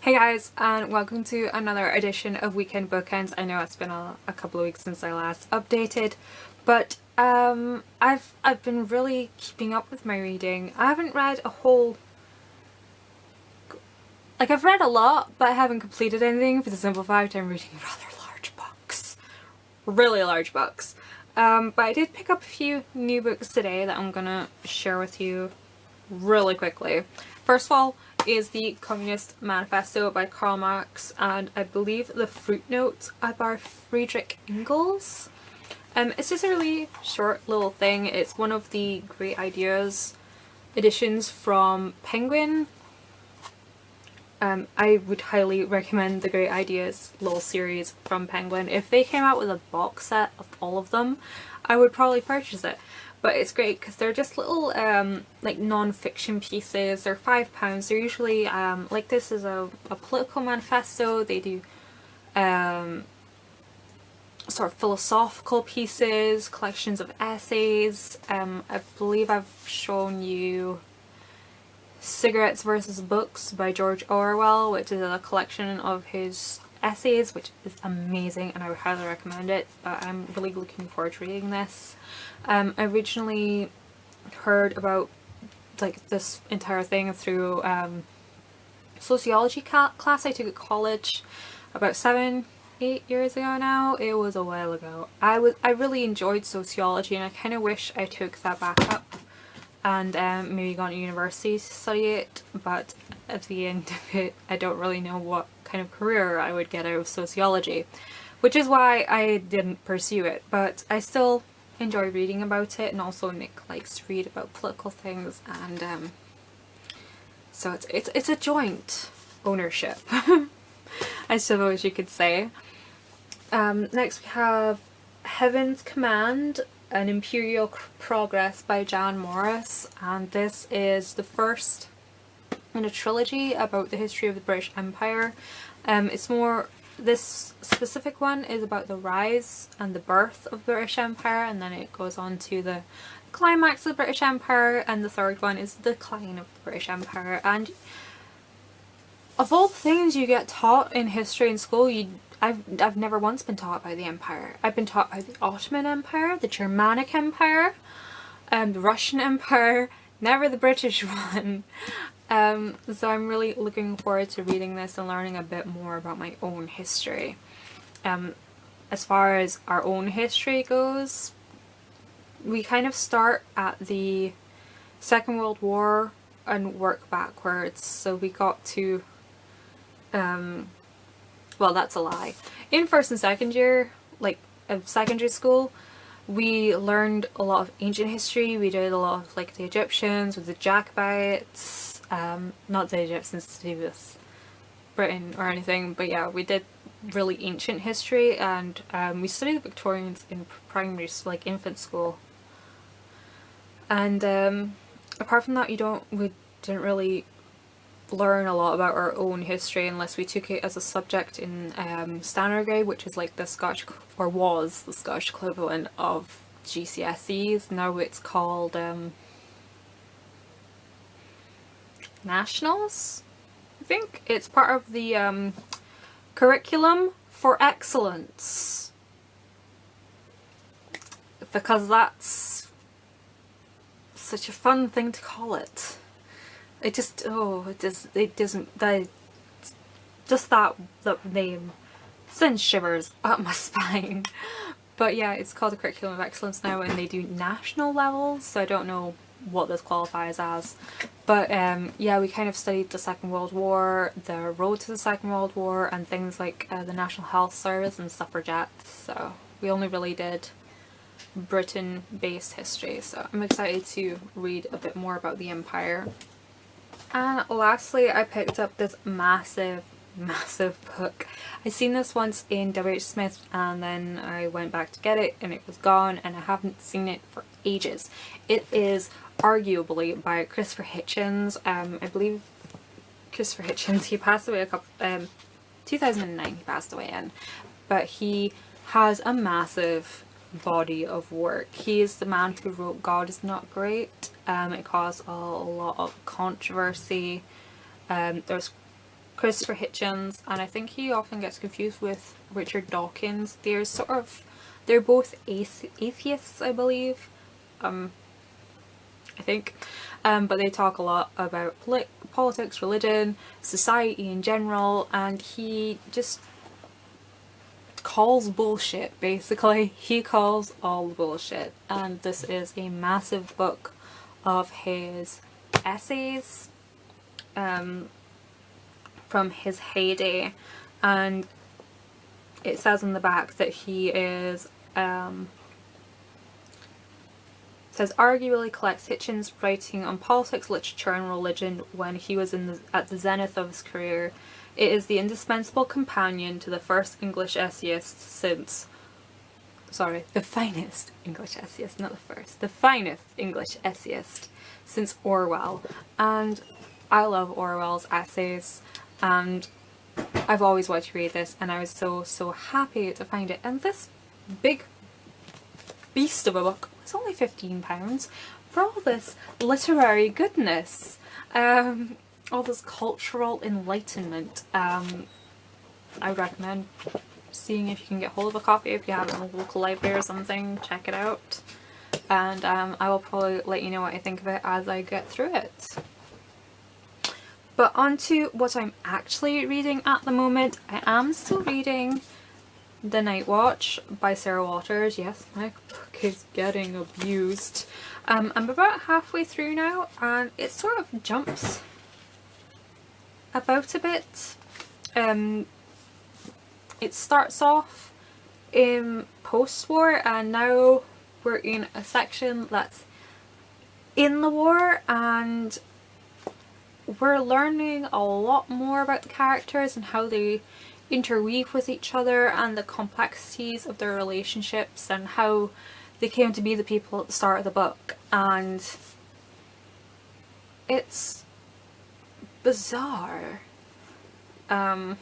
Hey guys, and welcome to another edition of Weekend Bookends. I know it's been a couple of weeks since I last updated, but I've been really keeping up with my reading. I haven't read a whole... I've read a lot, but I haven't completed anything for the simple fact I'm reading rather large books. Really large books. But I did pick up a few new books today that I'm gonna share with you really quickly. First of all is the Communist Manifesto by Karl Marx, and I believe the Fruit Notes by Friedrich Engels. It's just a really short little thing. It's one of the Great Ideas editions from Penguin. I would highly recommend the Great Ideas little series from Penguin. If they came out with a box set of all of them, I would probably purchase it. But it's great because they're just little like non-fiction pieces. They're £5. They're usually like this is a political manifesto. They do sort of philosophical pieces, collections of essays. I believe I've shown you Cigarettes versus Books by George Orwell, which is a collection of his essays, which is amazing and I would highly recommend it, but I'm really looking forward to reading this. I originally heard about like this entire thing through sociology class I took at college about 7-8 years ago now. It was a while ago. I really enjoyed sociology and I kind of wish I took that back up and maybe gone to university to study it, but at the end of it I don't really know what kind of career I would get out of sociology, which is why I didn't pursue it, but I still enjoy reading about it, and also Nick likes to read about political things, and so it's a joint ownership, I suppose you could say. Next we have Heaven's Command, An Imperial Progress by Jan Morris, and this is the first in a trilogy about the history of the British Empire. It's more, this specific one is about the rise and the birth of the British Empire, and then it goes on to the climax of the British Empire, and the third one is the decline of the British Empire. And of all the things you get taught in history in school, I've never once been taught by the Empire. I've been taught by the Ottoman Empire, the Germanic Empire, the Russian Empire, never the British one. So I'm really looking forward to reading this and learning a bit more about my own history. As far as our own history goes, we kind of start at the Second World War and work backwards. So we got to, well, that's a lie. In first and second year, like of secondary school, we learned a lot of ancient history. We did a lot of like the Egyptians with the Jacobites. Not the Egyptians to do with Britain or anything, but yeah, we did really ancient history, and we studied the Victorians in primary, like infant school. And apart from that, we didn't really learn a lot about our own history unless we took it as a subject in standard grade, which is like the Scottish, or was the Scottish equivalent of GCSEs. Now it's called Nationals, I think. It's part of the curriculum for excellence, because that's such a fun thing to call it. It just, oh, it doesn't, just that name sends shivers up my spine. But yeah, it's called the Curriculum of Excellence now, and they do national levels, so I don't know what this qualifies as. But yeah, we kind of studied the Second World War, the road to the Second World War, and things like the National Health Service and suffragettes, so we only really did Britain-based history, so I'm excited to read a bit more about the Empire. And lastly, I picked up this massive book. I seen this once in W.H. Smith and then I went back to get it and it was gone, and I haven't seen it for ages. It is arguably by Christopher Hitchens. I believe Christopher Hitchens, he passed away 2009 he passed away in, but he has a massive body of work. He is the man who wrote God Is Not Great. It caused a lot of controversy. There's Christopher Hitchens, and I think he often gets confused with Richard Dawkins. They're both atheists, I believe. I think. But they talk a lot about politics, religion, society in general, and he just calls bullshit, basically. He calls all the bullshit. And this is a massive book of his essays from his heyday, and it says on the back that he is says arguably collects Hitchens' writing on politics, literature and religion when he was at the zenith of his career. It is the indispensable companion to the first English essayist since... Sorry, the finest English essayist, not the first. The finest English essayist since Orwell. And I love Orwell's essays, and I've always wanted to read this, and I was so happy to find it. And this big beast of a book was only £15 for all this literary goodness, all this cultural enlightenment. I would recommend seeing if you can get hold of a copy. If you have it in a local library or something, check it out. And I will probably let you know what I think of it as I get through it. But on to what I'm actually reading at the moment. I am still reading The Night Watch by Sarah Waters. Yes, my book is getting abused. I'm about halfway through now, and it sort of jumps about a bit. It starts off in post-war, and now we're in a section that's in the war, and we're learning a lot more about the characters and how they interweave with each other and the complexities of their relationships and how they came to be the people at the start of the book. And it's bizarre. I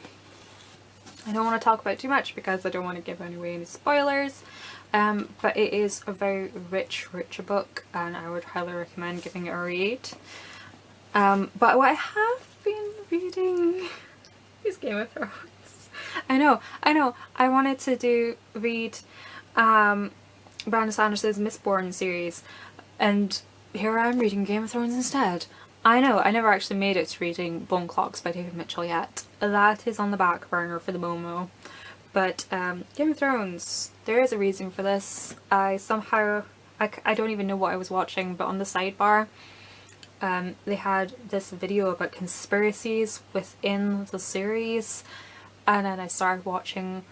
don't want to talk about too much because I don't want to give away any spoilers, but it is a very rich book, and I would highly recommend giving it a read. But what I have been reading is Game of Thrones. I know. I wanted to read Brandon Sanders's Mistborn series, and here I am reading Game of Thrones instead. I know, I never actually made it to reading Bone Clocks by David Mitchell yet. That is on the back burner for the Momo. But Game of Thrones, there is a reason for this. I don't even know what I was watching, but on the sidebar they had this video about conspiracies within the series, and then I started watching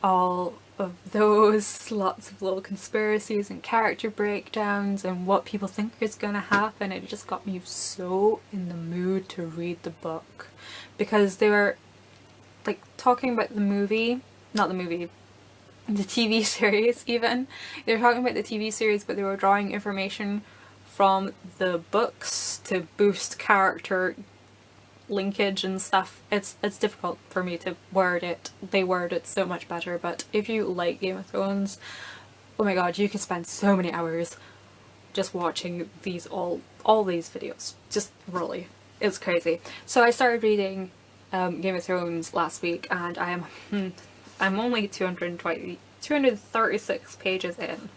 all of those, lots of little conspiracies and character breakdowns and what people think is gonna happen. It just got me so in the mood to read the book, because they were like talking about the movie, not the movie, the TV series even. They were talking about the TV series, but they were drawing information from the books to boost character linkage and stuff. It's difficult for me to word it. They word it so much better, but if you like Game of Thrones, oh my god, you could spend so many hours just watching these all these videos. Just really, it's crazy. So I started reading Game of Thrones last week, and I'm only 236 pages in,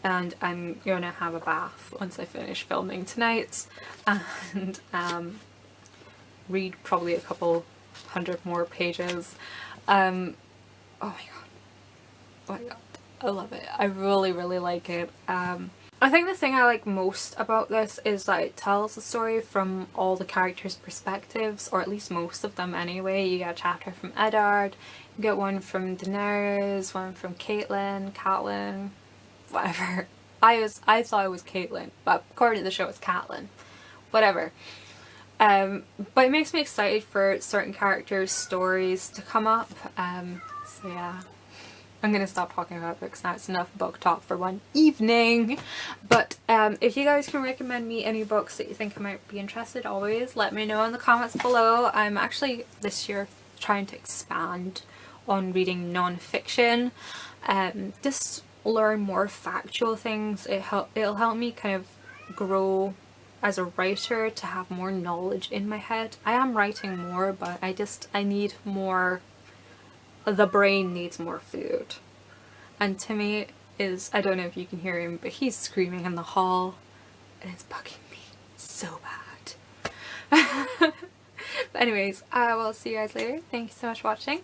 and I'm gonna have a bath once I finish filming tonight, and read probably a couple hundred more pages. Oh my god, I love it. I really like it. I think the thing I like most about this is that it tells the story from all the characters' perspectives, or at least most of them anyway. You get a chapter from Eddard, you get one from Daenerys, one from Catelyn, whatever. I thought it was Caitlyn, but according to the show it's Catelyn. Whatever. But it makes me excited for certain characters' stories to come up. So yeah, I'm gonna stop talking about books now. It's enough book talk for one evening. But if you guys can recommend me any books that you think I might be interested, always let me know in the comments below. I'm actually this year trying to expand on reading non-fiction. Just learn more factual things. It'll help me kind of grow as a writer to have more knowledge in my head. I am writing more, but I need more, the brain needs more food. And Timmy is, I don't know if you can hear him, but he's screaming in the hall and it's bugging me so bad. But anyways, I will see you guys later. Thank you so much for watching.